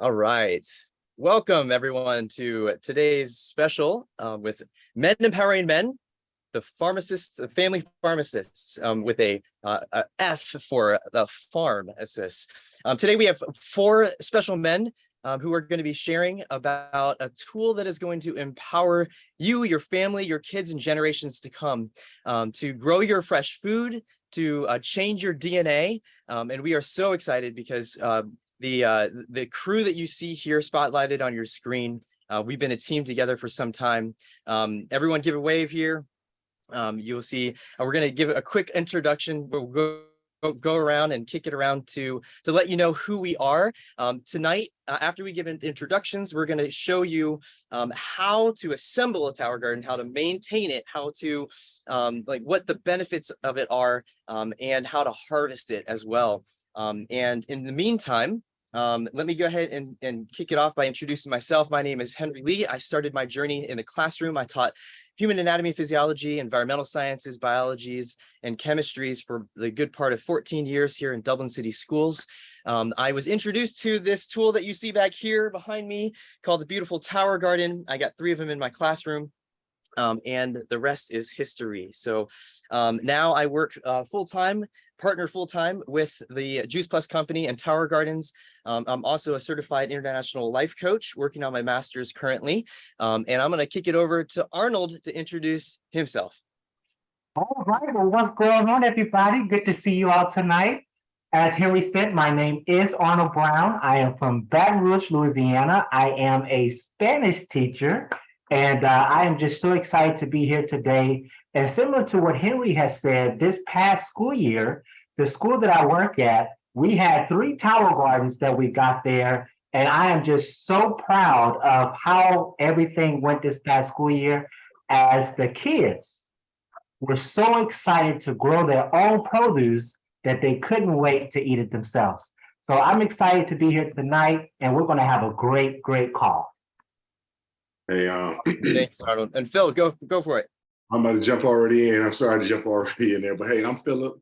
All right. Welcome, everyone, to today's special with Men Empowering Men, the pharmacists, the family pharmacists, with a F for the Farmacist. Today, we have four special men who are going to be sharing about a tool that is going to empower you, your family, your kids, and generations to come to grow your fresh food, to change your DNA. And we are so excited because the crew that you see here spotlighted on your screen, we've been a team together for some time. Everyone give a wave here. You'll see we're going to give a quick introduction. We'll go around and kick it around to let you know who we are. Tonight, after we give introductions, we're going to show you how to assemble a tower garden, how to maintain it, how to like what the benefits of it are, and how to harvest it as well. And in the meantime, let me go ahead and kick it off by introducing myself. My name is Henry Lee. I started my journey in the classroom. I taught human anatomy, physiology, environmental sciences, biologies, and chemistries for the good part of 14 years here in Dublin City Schools. I was introduced to this tool that you see back here behind me called the beautiful tower garden. I got 3 of them in my classroom. And the rest is history. So now I work partner full-time with the Juice Plus Company and Tower Gardens. I'm also a certified international life coach working on my master's currently. And I'm going to kick it over to Arnold to introduce himself. All right, well, what's going on, everybody? Good to see you all tonight. As Henry said, my name is Arnold Brown. I am from Baton Rouge, Louisiana. I am a Spanish teacher. And I am just so excited to be here today. And similar to what Henry has said, this past school year, the school that I work at, we had 3 tower gardens that we got there. And I am just so proud of how everything went this past school year, as the kids were so excited to grow their own produce that they couldn't wait to eat it themselves. So I'm excited to be here tonight, and we're going to have a great, great call. Hey, Thanks, Arnold. And Phil, go for it. I'm about to jump already in. I'm sorry to jump already in there, but hey, I'm Phillip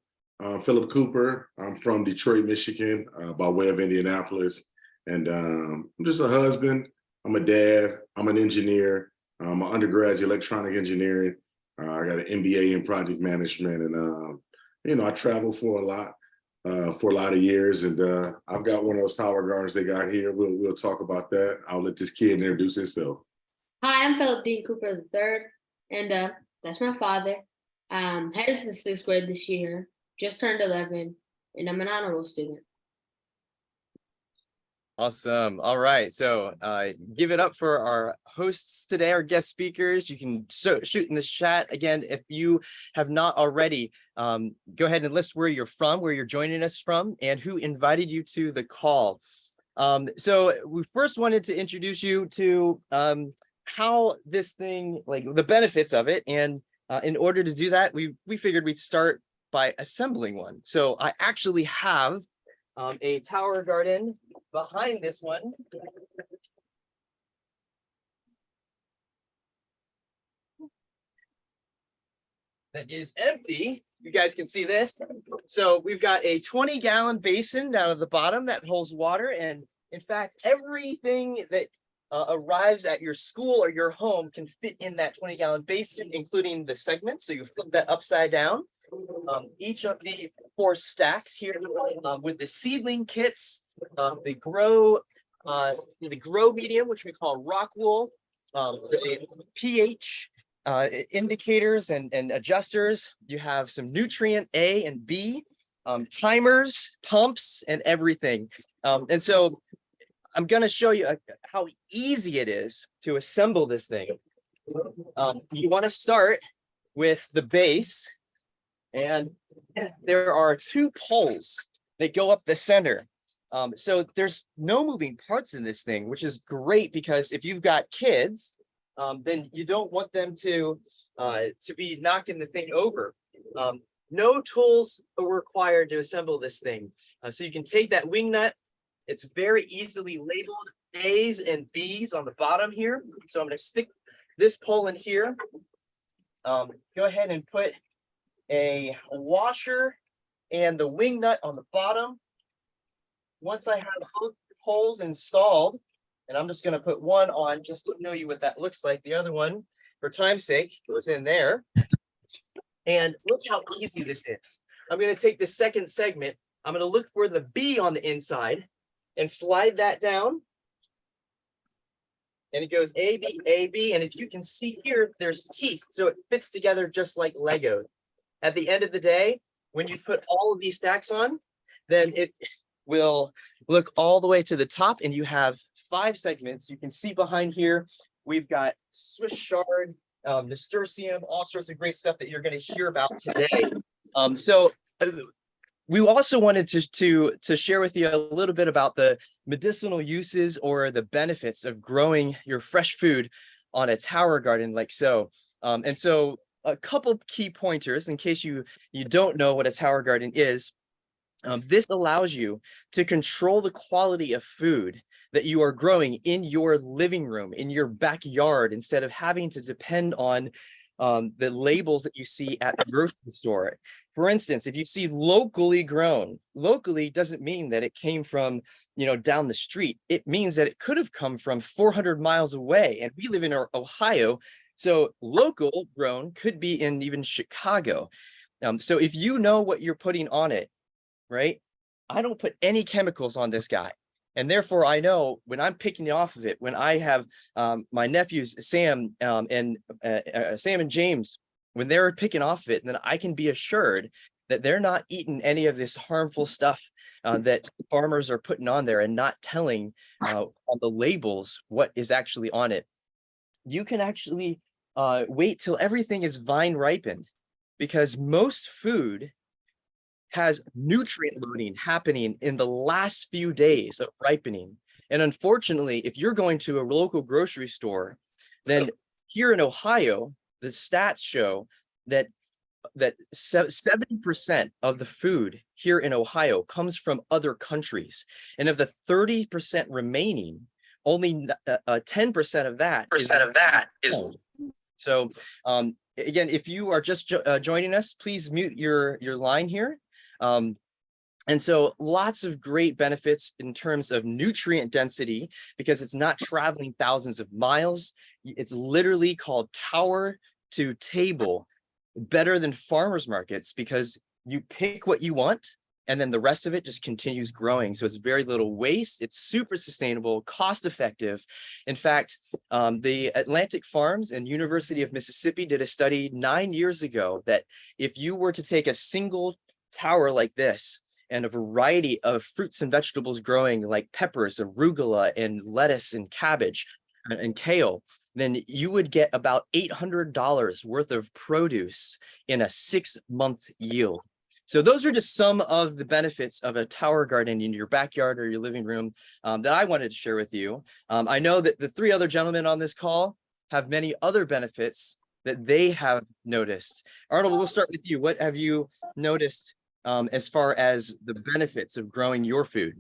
Cooper. I'm from Detroit, Michigan, by way of Indianapolis. And I'm just a husband. I'm a dad. I'm an engineer. I'm an undergraduate electronic engineering. I got an MBA in project management. And, I travel for a lot of years. And I've got one of those tower gardens they got here. We'll talk about that. I'll let this kid introduce himself. Hi, I'm Philippine Cooper III, and that's my father. Headed to the 6th grade this year, just turned 11, and I'm an honor roll student. Awesome. All right. So give it up for our hosts today, our guest speakers. You can shoot in the chat. Again, if you have not already, go ahead and list where you're from, where you're joining us from, and who invited you to the call. So we first wanted to introduce you to how this thing, like the benefits of it. And in order to do that, we figured we'd start by assembling one. So I actually have a tower garden behind this one. That is empty. You guys can see this. So we've got a 20-gallon basin down at the bottom that holds water. And in fact, everything that arrives at your school or your home can fit in that 20-gallon basin, including the segments. So you flip that upside down. Each of the 4 stacks here with the seedling kits, the grow medium, which we call Rockwool, the pH indicators and adjusters. You have some nutrient A and B, timers, pumps, and everything. And so I'm going to show you how easy it is to assemble this thing. You want to start with the base, and there are 2 poles that go up the center. So there's no moving parts in this thing, which is great because if you've got kids, then you don't want them to be knocking the thing over. No tools are required to assemble this thing. So you can take that wing nut. It's very easily labeled A's and B's on the bottom here. So I'm going to stick this pole in here. Go ahead and put a washer and the wing nut on the bottom. Once I have both poles installed, and I'm just going to put one on just to show you what that looks like. The other one, for time's sake, goes in there. And look how easy this is. I'm going to take the second segment. I'm going to look for the B on the inside and slide that down. And it goes A, B, A, B. And if you can see here, there's teeth. So it fits together just like Lego. At the end of the day, when you put all of these stacks on, then it will look all the way to the top and you have 5 segments. You can see behind here, we've got Swiss chard, nasturtium, all sorts of great stuff that you're going to hear about today. We also wanted to share with you a little bit about the medicinal uses or the benefits of growing your fresh food on a tower garden like so. And so a couple key pointers in case you don't know what a tower garden is. This allows you to control the quality of food that you are growing in your living room, in your backyard, instead of having to depend on the labels that you see at the grocery store. For instance, if you see locally grown, locally doesn't mean that it came from, down the street. It means that it could have come from 400 miles away. And we live in Ohio. So local grown could be in even Chicago. So if you know what you're putting on it, right? I don't put any chemicals on this guy. And therefore, I know when I'm picking off of it, when I have my nephews, Sam and James, when they're picking off of it, then I can be assured that they're not eating any of this harmful stuff that farmers are putting on there and not telling on the labels what is actually on it. You can actually wait till everything is vine ripened, because most food has nutrient loading happening in the last few days of ripening. And unfortunately, if you're going to a local grocery store, then here in Ohio, the stats show that 70% of the food here in Ohio comes from other countries. And of the 30% remaining, only 10% of that is. So again, if you are just joining us, please mute your line here. And so lots of great benefits in terms of nutrient density, because it's not traveling thousands of miles. It's literally called tower to table, better than farmers markets, because you pick what you want and then the rest of it just continues growing. So it's very little waste. It's super sustainable, cost effective. In fact, the Atlantic Farms and University of Mississippi did a study 9 years ago that if you were to take a single tower like this and a variety of fruits and vegetables growing like peppers, arugula, and lettuce and cabbage and kale, then you would get about $800 worth of produce in a 6-month yield. So those are just some of the benefits of a tower garden in your backyard or your living room that I wanted to share with you. I know that the 3 other gentlemen on this call have many other benefits that they have noticed. Arnold, we'll start with you. What have you noticed as far as the benefits of growing your food?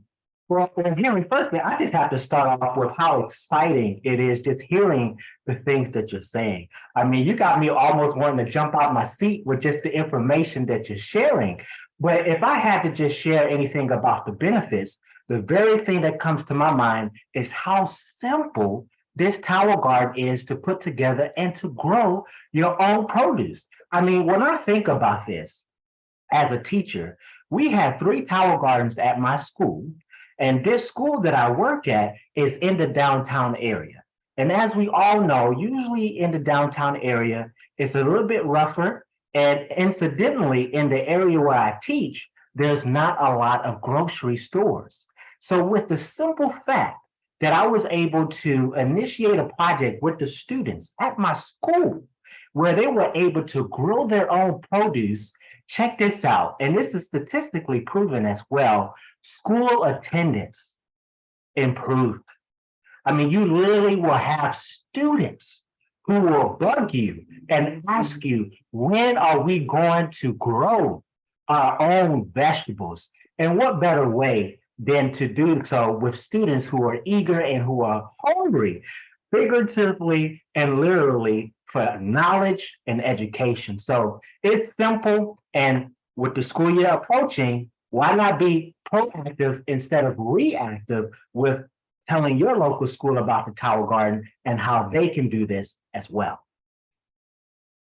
Well, Henry, firstly, I just have to start off with how exciting it is just hearing the things that you're saying. I mean, you got me almost wanting to jump out my seat with just the information that you're sharing. But if I had to just share anything about the benefits, the very thing that comes to my mind is how simple this tower garden is to put together and to grow your own produce. I mean, when I think about this as a teacher, we have 3 tower gardens at my school. And this school that I work at is in the downtown area. And as we all know, usually in the downtown area, it's a little bit rougher. And incidentally, in the area where I teach, there's not a lot of grocery stores. So with the simple fact that I was able to initiate a project with the students at my school, where they were able to grow their own produce, check this out. And this is statistically proven as well. School attendance improved. I mean, you literally will have students who will bug you and ask you, when are we going to grow our own vegetables? And what better way than to do so with students who are eager and who are hungry, figuratively and literally, for knowledge and education. So it's simple, and with the school year approaching, why not be proactive instead of reactive with telling your local school about the Tower Garden and how they can do this as well.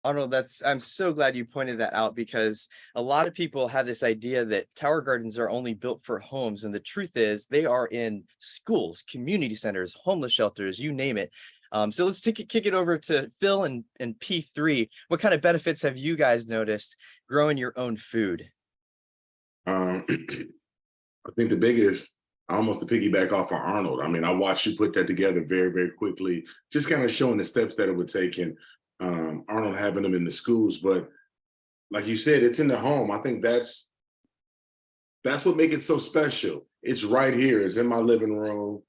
Arnold, I'm so glad you pointed that out, because a lot of people have this idea that tower gardens are only built for homes. And the truth is they are in schools, community centers, homeless shelters, you name it. So let's kick it over to Phil and P3. What kind of benefits have you guys noticed growing your own food? I think the biggest, almost to piggyback off of Arnold. I mean, I watched you put that together very, very quickly, just kind of showing the steps that it would take, and Arnold having them in the schools. But like you said, it's in the home. I think that's what makes it so special. It's right here. It's in my living room,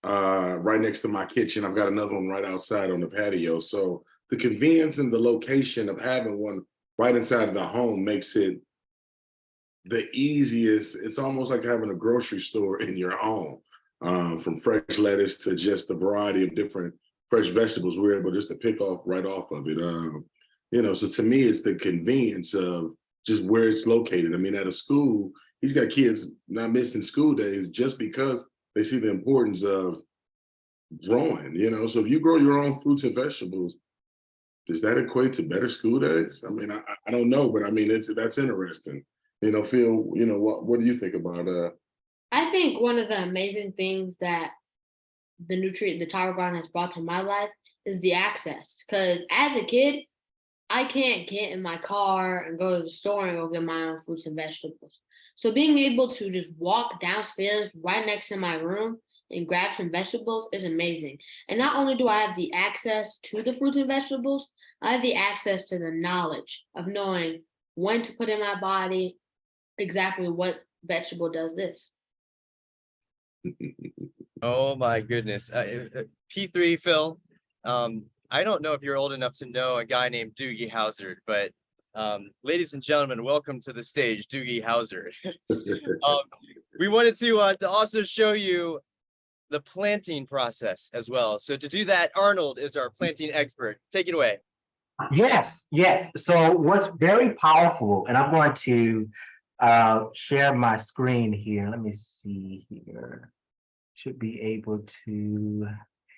right next to my kitchen. I've got another one right outside on the patio. So the convenience and the location of having one right inside of the home makes it the easiest. It's almost like having a grocery store in your home, from fresh lettuce to just a variety of different fresh vegetables we're able just to pick off right off of it. So to me, it's the convenience of just where it's located. I mean, at a school, he's got kids not missing school days just because they see the importance of growing, So if you grow your own fruits and vegetables, does that equate to better school days? I mean, I don't know, but I mean, that's interesting. Phil, what do you think about I think one of the amazing things that the Tower Garden has brought to my life is the access. Because as a kid, I can't get in my car and go to the store and go get my own fruits and vegetables. So being able to just walk downstairs right next to my room and grab some vegetables is amazing. And not only do I have the access to the fruits and vegetables, I have the access to the knowledge of knowing when to put in my body, exactly what vegetable does this. Oh my goodness. P3, Phil, I don't know if you're old enough to know a guy named Doogie Howser, but ladies and gentlemen, welcome to the stage, Doogie Howser. We wanted to also show you the planting process as well. So to do that, Arnold is our planting expert. Take it away. Yes. So what's very powerful, and I'm going to share my screen here. Let me see here. Should be able to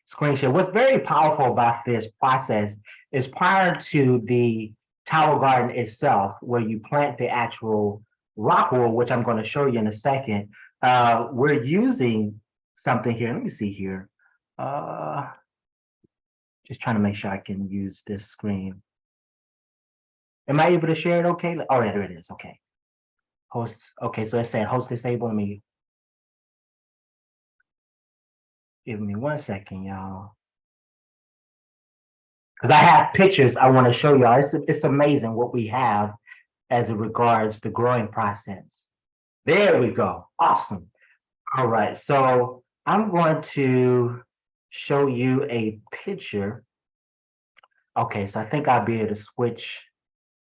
screen share. What's very powerful about this process is prior to the Tower Garden itself, where you plant the actual rockwool, which I'm going to show you in a second, we're using something here. Let me see here. Just trying to make sure I can use this screen. Am I able to share it okay? Oh, yeah, there it is. Okay. Host. Okay, so it said host disabled. Let me give me 1 second, y'all. Because I have pictures I want to show y'all. It's amazing what we have as it regards the growing process. There we go. Awesome. All right, so I'm going to show you a picture. Okay, so I think I'll be able to switch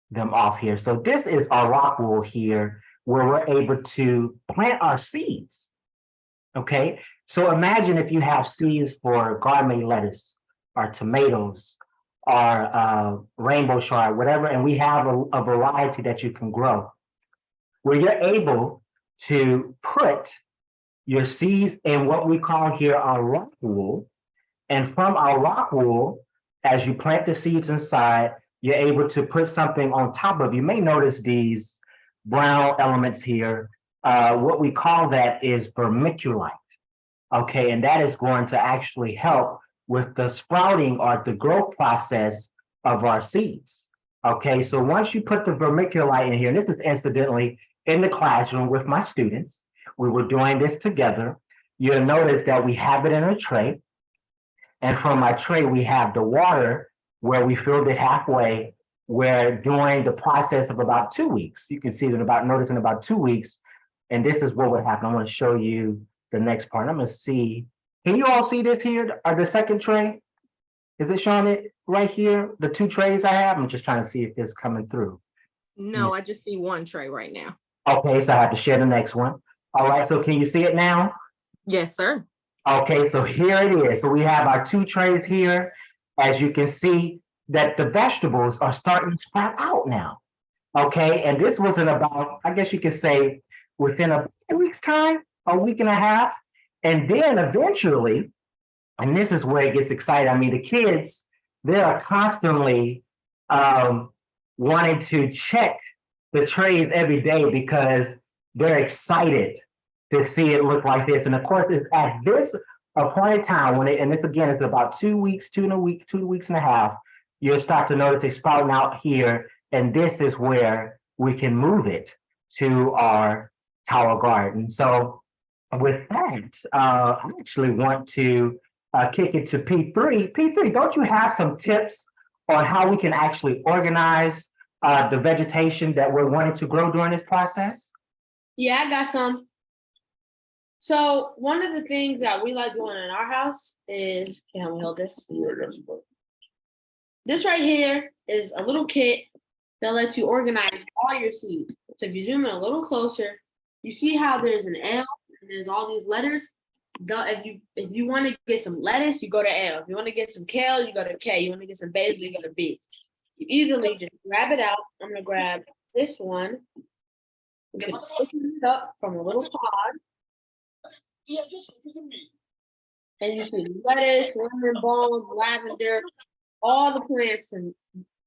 them off here. So this is our rockwool here, where we're able to plant our seeds. Okay, so imagine if you have seeds for gourmet lettuce or tomatoes or rainbow chard, whatever, and we have a variety that you can grow, where you're able to put your seeds in what we call here our rockwool. And from our rockwool, as you plant the seeds inside, you're able to put something on top of. You may notice these brown elements here. What we call that is vermiculite. Okay, and that is going to actually help with the sprouting or the growth process of our seeds. Okay, so once you put the vermiculite in here, and this is incidentally in the classroom with my students, we were doing this together. You'll notice that we have it in a tray. And from my tray, we have the water where we filled it halfway, where during the process of about 2 weeks, you can see that in about 2 weeks, and this is what would happen. I want to show you the next part. I'm going to see, can you all see this here, or the second tray? Is it showing it right here? The 2 trays I have? I'm just trying to see if it's coming through. No, Yes. I just see 1 tray right now. Okay, so I have to share the next one. All right, so can you see it now? Yes, sir. Okay, so here it is. So we have our 2 trays here. As you can see that the vegetables are starting to sprout out now. Okay, and this wasn't about, I guess you could say, within a week's time, a week and a half. And then eventually, and this is where it gets exciting. I mean, the kids, they are constantly wanting to check the trays every day because they're excited to see it look like this. And of course, it's at this appointed time when and this again, it's about 2 weeks, 2 weeks and a half, you'll start to notice it sprouting out here. And this is where we can move it to our tower garden. So with that, I actually want to kick it to P3. P3, don't you have some tips on how we can actually organize the vegetation that we're wanting to grow during this process? Yeah, I got some. So one of the things that we like doing in our house is, can we hold this? This right here is a little kit that lets you organize all your seeds. So if you zoom in a little closer, you see how there's an L and there's all these letters. If you want to get some lettuce, you go to L. If you want to get some kale, you go to K. You want to get some basil, you go to B. You easily just grab it out. I'm gonna grab this one. I'm gonna open it up from a little pod. And you see lettuce, lemon balm, lavender, all the plants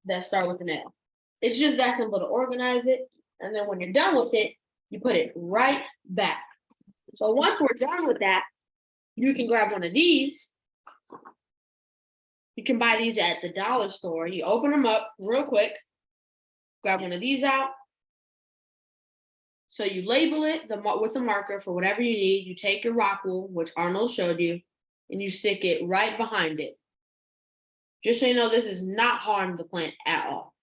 that start with an L. It's just that simple to organize it. And then when you're done with it, you put it right back. So once we're done with that, you can grab one of these. You can buy these at the dollar store. You open them up real quick, grab one of these out. So you label it with a marker for whatever you need. You take your Rockwool, which Arnold showed you, and you stick it right behind it. Just so you know, this does not harm the plant at all.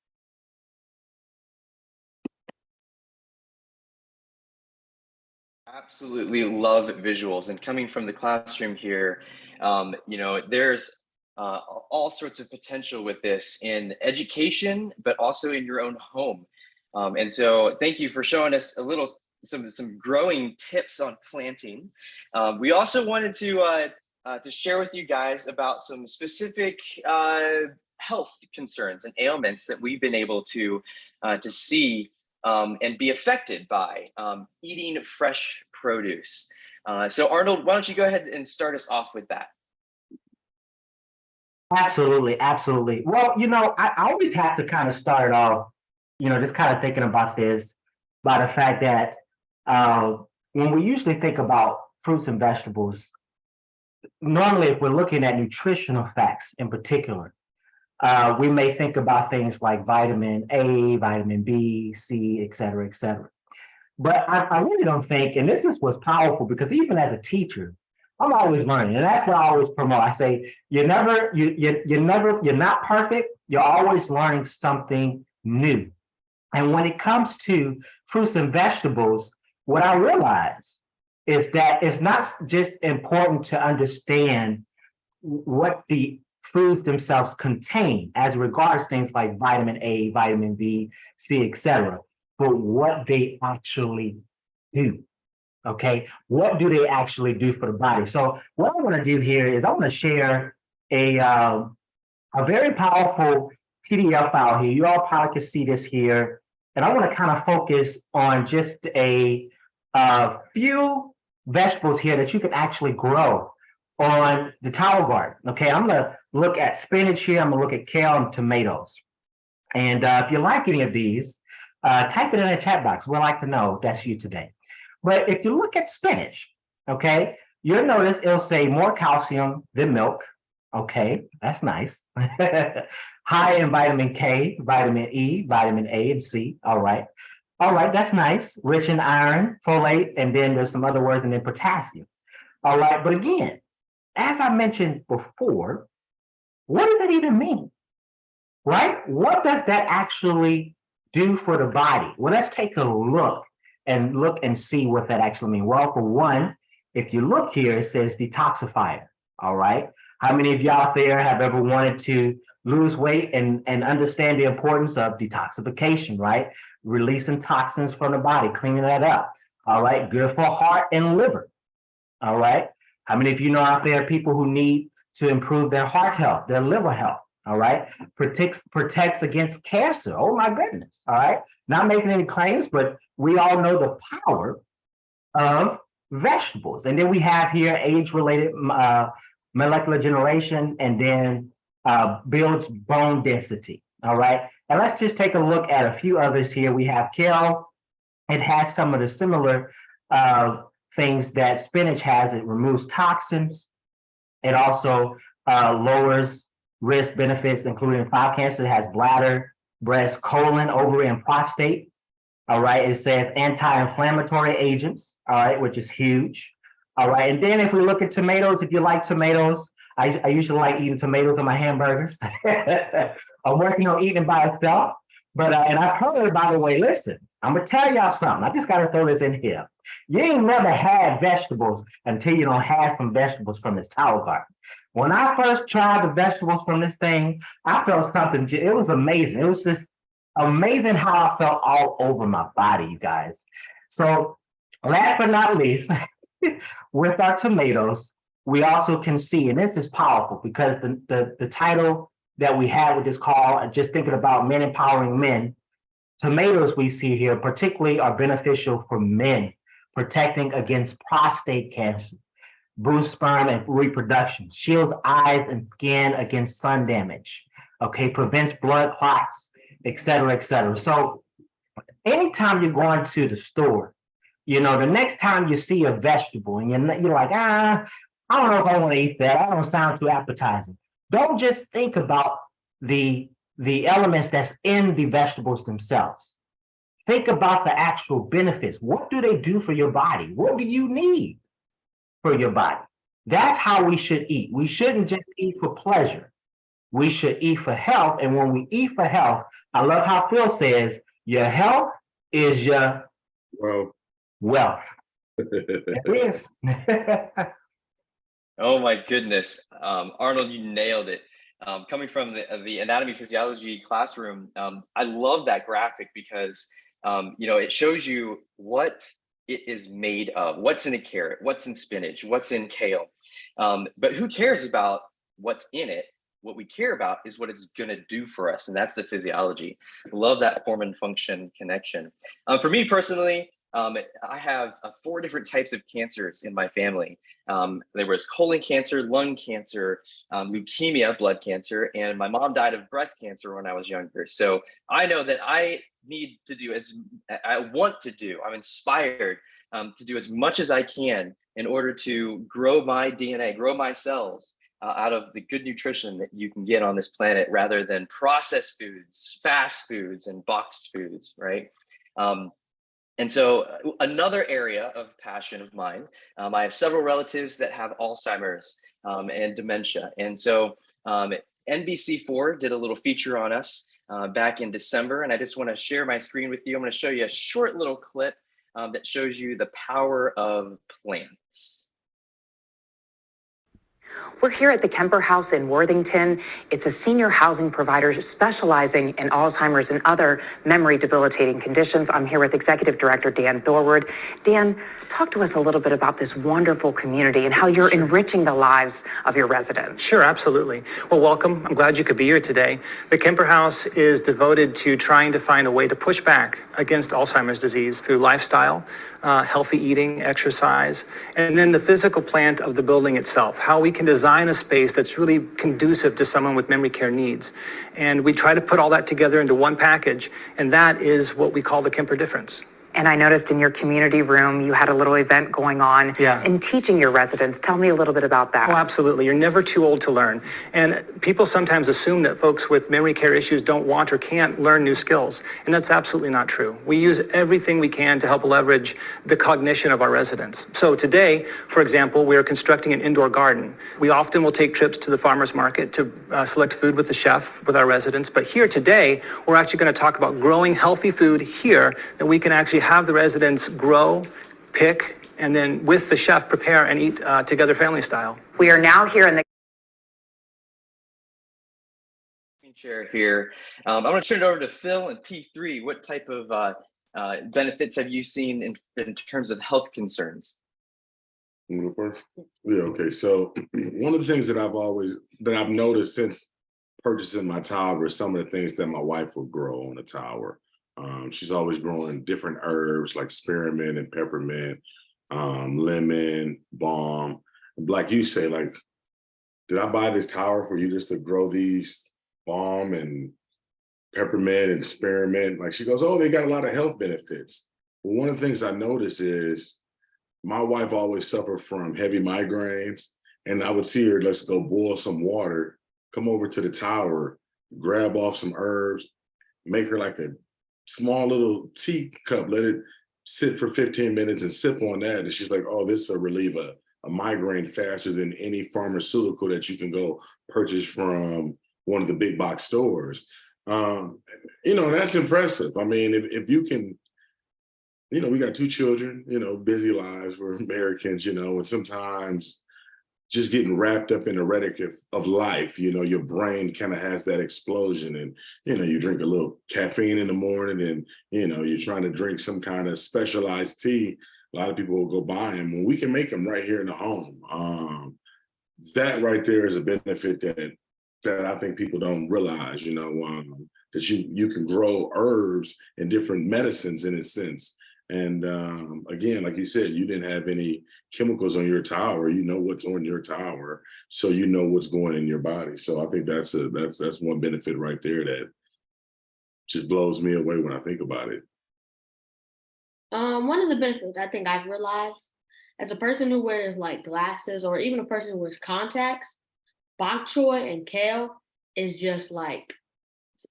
Absolutely love visuals, and coming from the classroom here, there's all sorts of potential with this in education, but also in your own home. And so thank you for showing us some growing tips on planting. We also wanted to share with you guys about some specific health concerns and ailments that we've been able to see and be affected by eating fresh produce. So Arnold, why don't you go ahead and start us off with that? Absolutely, absolutely. Well, I always have to kind of start it off, just kind of thinking about this, by the fact that when we usually think about fruits and vegetables, normally if we're looking at nutritional facts in particular, we may think about things like vitamin A, vitamin B, C, et cetera, et cetera. But I really don't think, and this is what's powerful, because even as a teacher, I'm always learning, and that's what I always promote. I say, you're not perfect. You're always learning something new. And when it comes to fruits and vegetables, what I realize is that it's not just important to understand what the foods themselves contain as regards things like vitamin A, vitamin B, C, etc., but what they actually do. Okay, what do they actually do for the body? So what I want to do here is I want to share a very powerful PDF file here. You all probably can see this here, and I want to kind of focus on just a few vegetables here that you can actually grow on the tower garden. Okay, I'm going to look at spinach here. I'm going to look at kale and tomatoes. And if you like any of these, type it in the chat box. We'd like to know that's you today. But if you look at spinach, okay, you'll notice it'll say more calcium than milk. Okay, that's nice. High in vitamin K, vitamin E, vitamin A, and C. All right, that's nice. Rich in iron, folate, and then there's some other words, and then potassium. All right, but again, as I mentioned before, what does that even mean? Right? What does that actually do for the body? Well, let's take a look and see what that actually means. Well, for one, if you look here, it says detoxifier. All right. How many of you out there have ever wanted to lose weight and understand the importance of detoxification, right? Releasing toxins from the body, cleaning that up. All right. Good for heart and liver. All right. How many of you know out there people who need to improve their heart health, their liver health? All right. Protects against cancer. Oh my goodness. All right. Not making any claims, but we all know the power of vegetables. And then we have here age-related molecular generation, and then builds bone density. All right. And let's just take a look at a few others here. We have kale. It has some of the similar things that spinach has. It removes toxins. It also lowers risk benefits, including bowel cancer. It has bladder, breast, colon, ovary, and prostate. All right. It says anti-inflammatory agents. All right, which is huge. All right. And then if we look at tomatoes, if you like tomatoes, I usually like eating tomatoes on my hamburgers. I'm working on eating by itself. But and I've heard, by the way, listen, I'm gonna tell y'all something. I just gotta throw this in here. You ain't never had vegetables until you don't have some vegetables from this Tower Garden. When I first tried the vegetables from this thing, I felt something. It was amazing. It was just amazing how I felt all over my body, you guys. So last but not least, with our tomatoes, we also can see, and this is powerful because the title that we have with this call, just thinking about men empowering men, tomatoes we see here particularly are beneficial for men, protecting against prostate cancer, boosts sperm and reproduction, shields eyes and skin against sun damage, okay, prevents blood clots, et cetera, et cetera. So anytime you're going to the store, you know, the next time you see a vegetable and you're like, I don't know if I want to eat that. That don't sound too appetizing. Don't just think about the elements that's in the vegetables themselves. Think about the actual benefits. What do they do for your body? What do you need for your body? That's how we should eat. We shouldn't just eat for pleasure. We should eat for health. And when we eat for health, I love how Phil says, your health is your wealth. It is. Oh my goodness, Arnold, you nailed it. Coming from the anatomy physiology classroom, I love that graphic because you know, it shows you what it is made of, what's in a carrot, what's in spinach, what's in kale. But who cares about what's in it? What we care about is what it's going to do for us, and that's the physiology. Love that form and function connection. For me personally, I have 4 different types of cancers in my family. There was colon cancer, lung cancer, leukemia, blood cancer, and my mom died of breast cancer when I was younger. So I know that I need to do I'm inspired to do as much as I can in order to grow my DNA, grow my cells out of the good nutrition that you can get on this planet rather than processed foods, fast foods, and boxed foods, right? And so another area of passion of mine, I have several relatives that have Alzheimer's and dementia. And so NBC4 did a little feature on us back in December. And I just want to share my screen with you. I'm going to show you a short little clip that shows you the power of plants. We're here at the Kemper House in Worthington. It's a senior housing provider specializing in Alzheimer's and other memory debilitating conditions. I'm here with Executive Director Dan Thorward. Dan, talk to us a little bit about this wonderful community and how you're enriching the lives of your residents. Sure, absolutely. Well, welcome. I'm glad you could be here today. The Kemper House is devoted to trying to find a way to push back against Alzheimer's disease through lifestyle, healthy eating, exercise, and then the physical plant of the building itself, how we can design a space that's really conducive to someone with memory care needs. And we try to put all that together into one package, and that is what we call the Kemper Difference. And I noticed in your community room, you had a little event going on and teaching your residents. Tell me a little bit about that. Oh, absolutely. You're never too old to learn. And people sometimes assume that folks with memory care issues don't want or can't learn new skills. And that's absolutely not true. We use everything we can to help leverage the cognition of our residents. So today, for example, we are constructing an indoor garden. We often will take trips to the farmer's market to select food with the chef, with our residents. But here today, we're actually going to talk about growing healthy food here that we can actually have the residents grow, pick, and then with the chef prepare and eat together family style. We are now here in the chair here. I'm going to turn it over to Phil and P3. What type of benefits have you seen in terms of health concerns? First? Yeah, okay. So one of the things that I've noticed since purchasing my tower is some of the things that my wife will grow on the tower. She's always growing different herbs like spearmint and peppermint. lemon, balm. Like you say, like, did I buy this tower for you just to grow these balm and peppermint and spearmint? Like she goes, oh, they got a lot of health benefits. Well, one of the things I noticed is my wife always suffered from heavy migraines, and I would see her, let's go boil some water, come over to the tower, grab off some herbs, make her like a small little teacup, let it sit for 15 minutes and sip on that. And she's like, oh, this will relieve a migraine faster than any pharmaceutical that you can go purchase from one of the big box stores. That's impressive. I mean, if you can, we got 2 children, busy lives, we're Americans, and sometimes just getting wrapped up in the rhetoric of life, your brain kind of has that explosion, and, you drink a little caffeine in the morning, and, you're trying to drink some kind of specialized tea. A lot of people will go buy them when we can make them right here in the home. That right there is a benefit that I think people don't realize, that you can grow herbs and different medicines in a sense. And again, like you said, you didn't have any chemicals on your tower. You know what's on your tower, so you know what's going in your body. So I think that's one benefit right there that just blows me away when I think about it. One of the benefits I think I've realized as a person who wears like glasses, or even a person who wears contacts, bok choy and kale is just like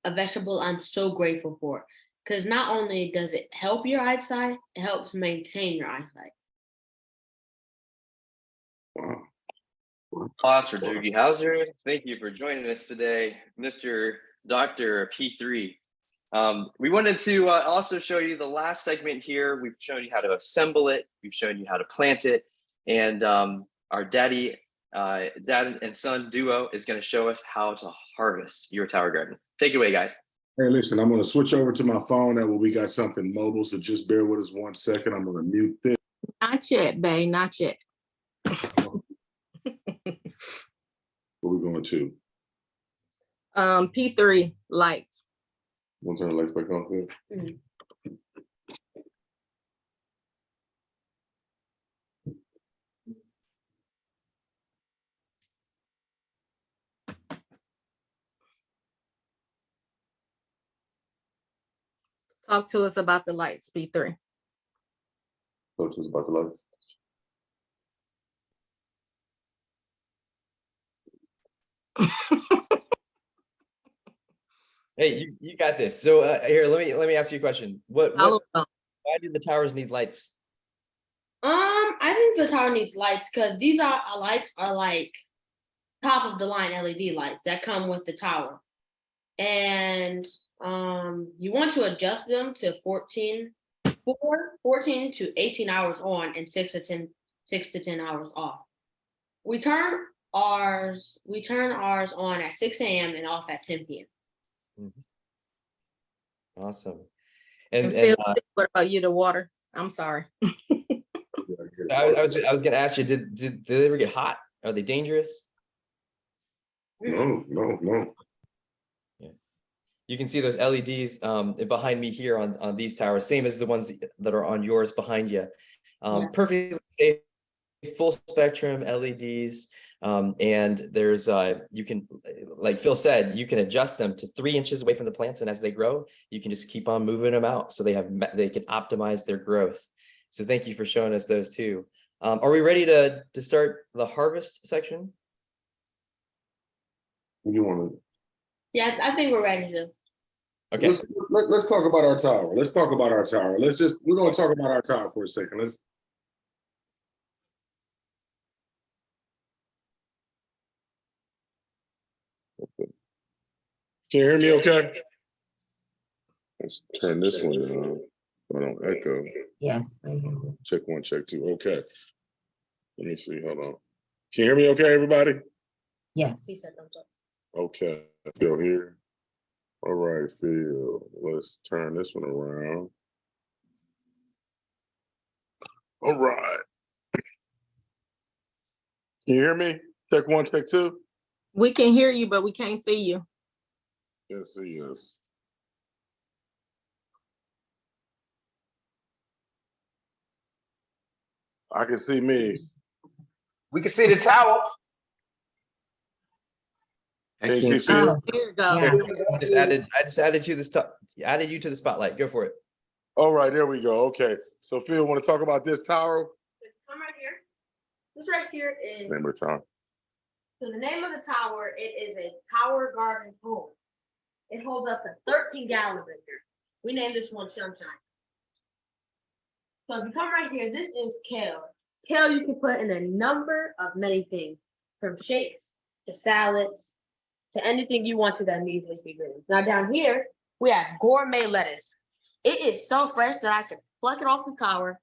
a vegetable I'm so grateful for. Because not only does it help your eyesight, it helps maintain your eyesight. Wow. Pastor Doogie Hauser, thank you for joining us today, Mr. Dr. P3. We wanted to also show you the last segment here. We've shown you how to assemble it. We've shown you how to plant it. And our dad and son duo is going to show us how to harvest your tower garden. Take it away, guys. Hey, listen, I'm going to switch over to my phone. That way we got something mobile, so just bear with us 1 second. I'm going to mute this. Not yet, babe, not yet. Where we going to? P3, lights. Want to turn the lights back on here? Mhm. Talk to us about the lights, P3. Talk to us about the lights. Hey, you got this. So here, let me ask you a question. Why do the towers need lights? I think the tower needs lights because these lights are like top of the line LED lights that come with the tower. And you want to adjust them to 14 to 18 hours on and 6 to 10 hours off. We turn ours on at 6 a.m. and off at 10 p.m. Awesome. And Phil, what about you, the water? I'm sorry. I was going to ask you, did they ever get hot? Are they dangerous? No. Yeah. You can see those LEDs behind me here on these towers, same as the ones that are on yours behind you. Perfectly safe, full spectrum LEDs. And there's you can, like Phil said, you can adjust them to 3 inches away from the plants, and as they grow, you can just keep on moving them out so they can optimize their growth. So thank you for showing us those too. Are we ready to start the harvest section? You want to? Yeah, I think we're ready to. Okay. Let's talk about our tower. We're going to talk about our tower for a second. Can you hear me okay? Let's turn this one on. I don't echo. Yes. I hear you. Check 1, check 2. Okay. Let me see. Hold on. Can you hear me okay, everybody? Yes. He said thumbs up. Okay. Phil here. All right, Phil. Let's turn this one around. All right. Can you hear me? Check 1, check 2. We can hear you, but we can't see you. Yes. I can see me. We can see the towels. Can you see Phil? Oh, Here you go. yeah. I just added you to the spotlight. Go for it. All right, there we go. Okay. So Phil, want to talk about this tower? Come right here. This right here is Name of the tower. so the name of the tower. It is a tower garden home. It holds up to 13 gallons in here. We named this one Sunshine. So if you come right here, this is kale. Kale you can put in a number of many things, from shakes to salads to anything you want to that needs leafy greens. Now down here we have gourmet lettuce. It is so fresh that I can pluck it off the tower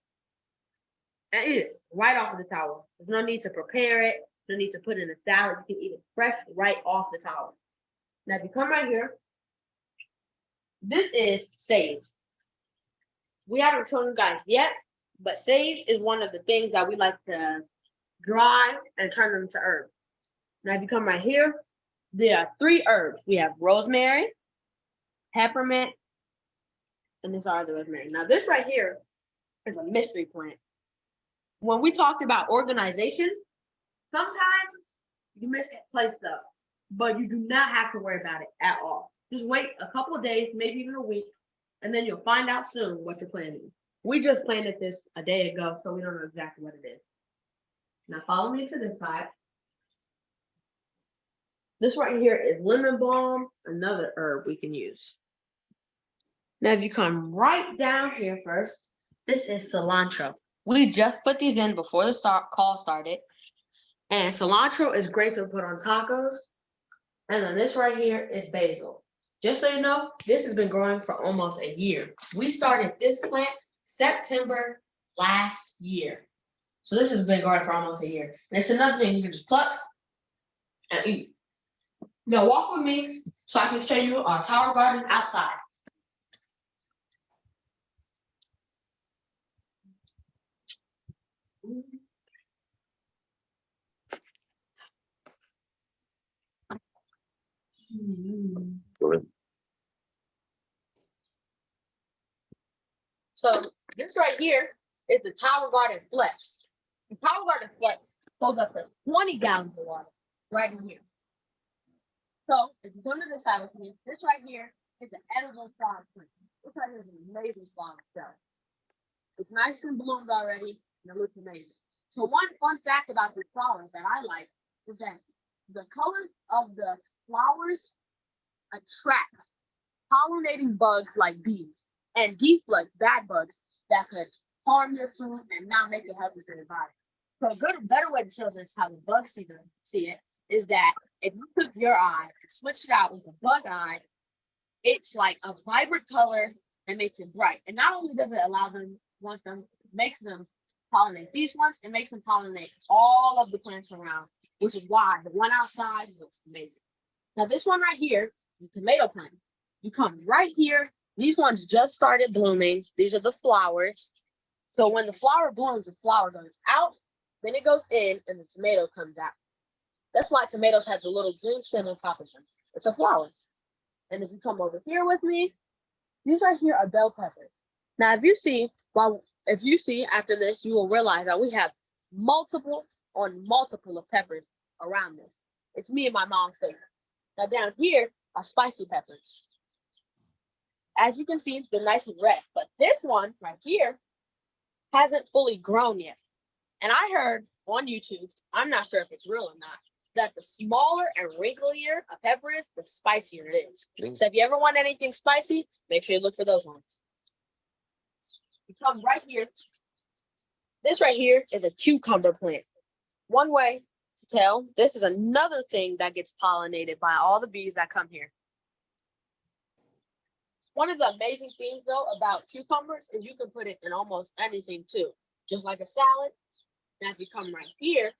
and eat it right off of the tower. There's no need to prepare it. No need to put it in a salad. You can eat it fresh right off the tower. Now if you come right here, this is sage. We haven't shown you guys yet, but sage is one of the things that we like to dry and turn them to herbs. Now if you come right here, there are 3 herbs. We have rosemary, peppermint, and this are the rosemary. Now this right here is a mystery plant. When we talked about organization, sometimes you misplace stuff, but you do not have to worry about it at all. Just wait a couple of days, maybe even a week, and then you'll find out soon what you're planting. We just planted this a day ago, so we don't know exactly what it is. Now follow me to this side. This right here is lemon balm, another herb we can use. Now if you come right down here first, this is cilantro. We just put these in before the call started. And cilantro is great to put on tacos. And then this right here is basil. Just so you know, this has been growing for almost a year. We started this plant September last year. So this has been growing for almost a year. And it's another thing you can just pluck and eat. Now walk with me so I can show you our tower garden outside. Go ahead. So this right here is the Tower Garden Flex. The Tower Garden Flex holds up to 20 gallons of water right in here. So if you come to this side with me, this right here is an edible flower plant. This right here is an amazing flower stuff. It's nice and bloomed already, and it looks amazing. So one fun fact about this flower that I like is that the colors of the flowers attract pollinating bugs like bees and deflect bad bugs that could harm your food and not make it healthy for your body. So a better way to show this how the bugs see it is that if you took your eye and switched it out with a bug eye, it's like a vibrant color and makes it bright. And not only does it makes them pollinate these ones, it makes them pollinate all of the plants around, which is why the one outside looks amazing. Now this one right here is a tomato plant. You come right here. These ones just started blooming. These are the flowers. So when the flower blooms, the flower goes out, then it goes in, and the tomato comes out. That's why tomatoes have the little green stem on top of them. It's a flower. And if you come over here with me, these right here are bell peppers. Now, if you see after this, you will realize that we have multiple of peppers around this. It's me and my mom's favorite. Now down here are spicy peppers. As you can see, they're nice and red, but this one right here hasn't fully grown yet. And I heard on YouTube, I'm not sure if it's real or not, that the smaller and wrinklier a pepper is, the spicier it is. So if you ever want anything spicy, make sure you look for those ones. You come right here. This right here is a cucumber plant. One way to tell, this is another thing that gets pollinated by all the bees that come here. One of the amazing things though about cucumbers is you can put it in almost anything too, just like a salad. Now if you come right here,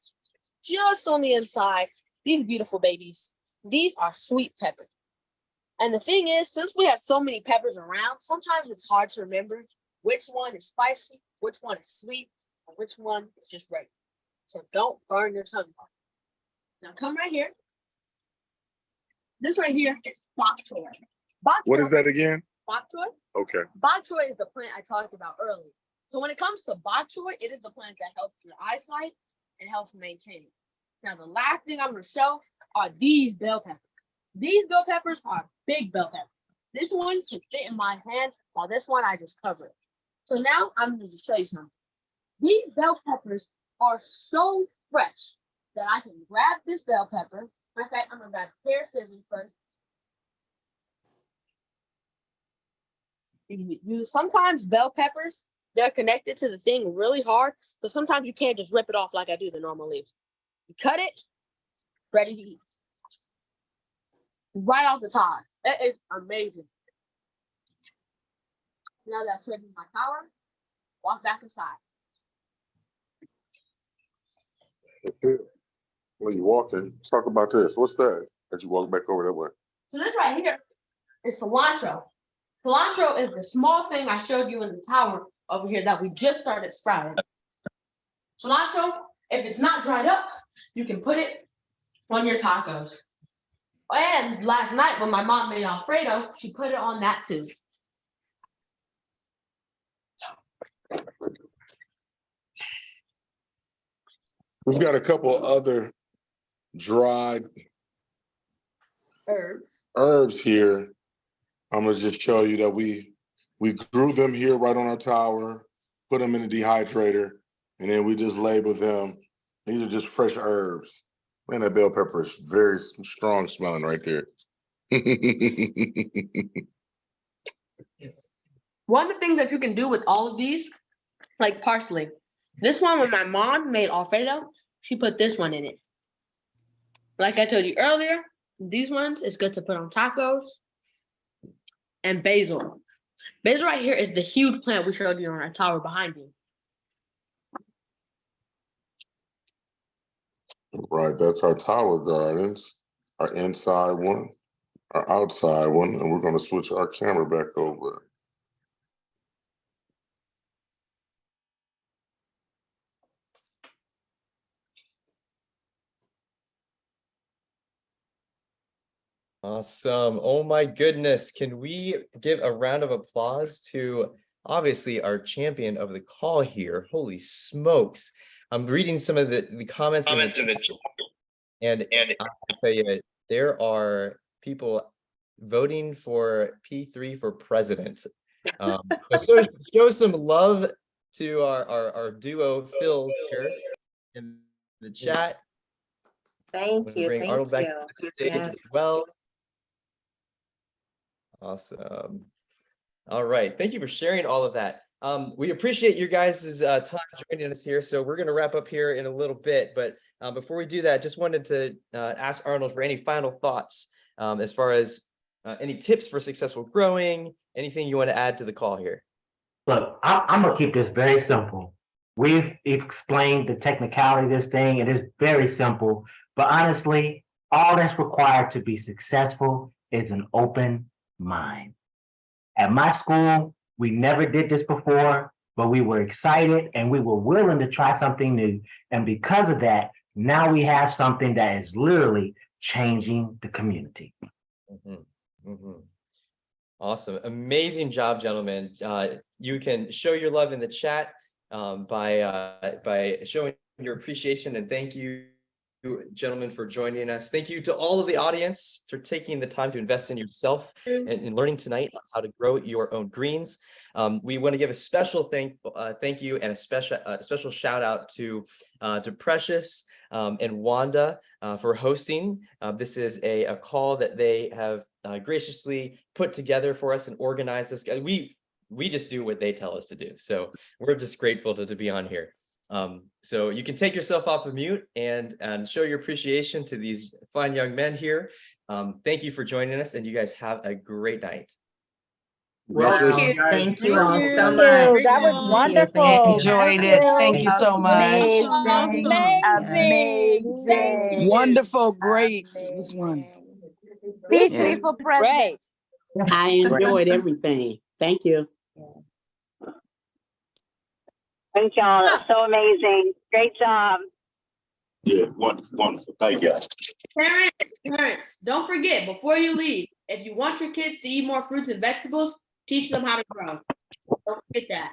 just on the inside, these beautiful babies, these are sweet peppers. And the thing is, since we have so many peppers around, sometimes it's hard to remember which one is spicy, which one is sweet, and which one is just regular. So don't burn your tongue off. Now come right here. This right here is bok choy. What is that again? Bok choy? Okay. Bok choy is the plant I talked about earlier. So when it comes to bok choy, it is the plant that helps your eyesight and helps maintain it. Now, the last thing I'm going to show are these bell peppers. These bell peppers are big bell peppers. This one can fit in my hand, while this one I just cover it. So now I'm going to show you something. These bell peppers are so fresh that I can grab this bell pepper. In fact, I'm going to grab a pair of scissors first. Sometimes bell peppers, they're connected to the thing really hard. So sometimes you can't just rip it off like I do the normal leaves. You cut it, ready to eat. Right off the top. It is amazing. Now that I've shredded my tower, walk back inside. When you walking, let's talk about this. What's that as you walk back over that way? So this right here is cilantro. Cilantro is the small thing I showed you in the tower over here that we just started sprouting. Cilantro, if it's not dried up, you can put it on your tacos. And last night when my mom made Alfredo, she put it on that too. We've got a couple other dried Herbs. here. I'm gonna just show you that we grew them here right on our tower, put them in the dehydrator, and then we just label them. These are just fresh herbs. Man, that bell pepper is very strong smelling right there. One of the things that you can do with all of these, like parsley. This one, when my mom made Alfredo, she put this one in it. Like I told you earlier, these ones is good to put on tacos. And basil. Basil right here is the huge plant we showed you on our tower behind you. Right, that's our tower gardens, our inside one, our outside one, and we're gonna switch our camera back over. Awesome. Oh my goodness. Can we give a round of applause to obviously our champion of the call here? Holy smokes. I'm reading some of the comments and I tell you, there are people voting for P3 for president. So show some love to our duo Phil here in the chat. Thank you. Bring Arnold back to the stage Yes. as well. Awesome. All right. Thank you for sharing all of that. We appreciate your guys' time joining us here. So we're going to wrap up here in a little bit. But before we do that, just wanted to ask Arnold for any final thoughts as far as any tips for successful growing, anything you want to add to the call here. Look, I'm gonna keep this very simple. We've explained the technicality of this thing. It is very simple, but honestly, all that's required to be successful is an open mind. At my school, we never did this before, but we were excited and we were willing to try something new. And because of that, now we have something that is literally changing the community. Awesome. Amazing job, gentlemen. You can show your love in the chat by showing your appreciation, and thank you, gentlemen, for joining us. Thank you to all of the audience for taking the time to invest in yourself and learning tonight how to grow your own greens. We want to give a special thank you and a special shout out to Precious and Wanda for hosting. This is a call that they have graciously put together for us and organized this. We just do what they tell us to do. So we're just grateful to be on here. So you can take yourself off of mute and show your appreciation to these fine young men here. Thank you for joining us, and you guys have a great night. Thank you all so much. That was wonderful. Enjoyed it. Thank you so much. Amazing. Wonderful, great. It was one. P3 for president. I enjoyed everything. Thank you. Thank y'all. That's so amazing. Great job. Yeah, wonderful. Thank you. Parents, don't forget, before you leave, if you want your kids to eat more fruits and vegetables, teach them how to grow. Don't forget that.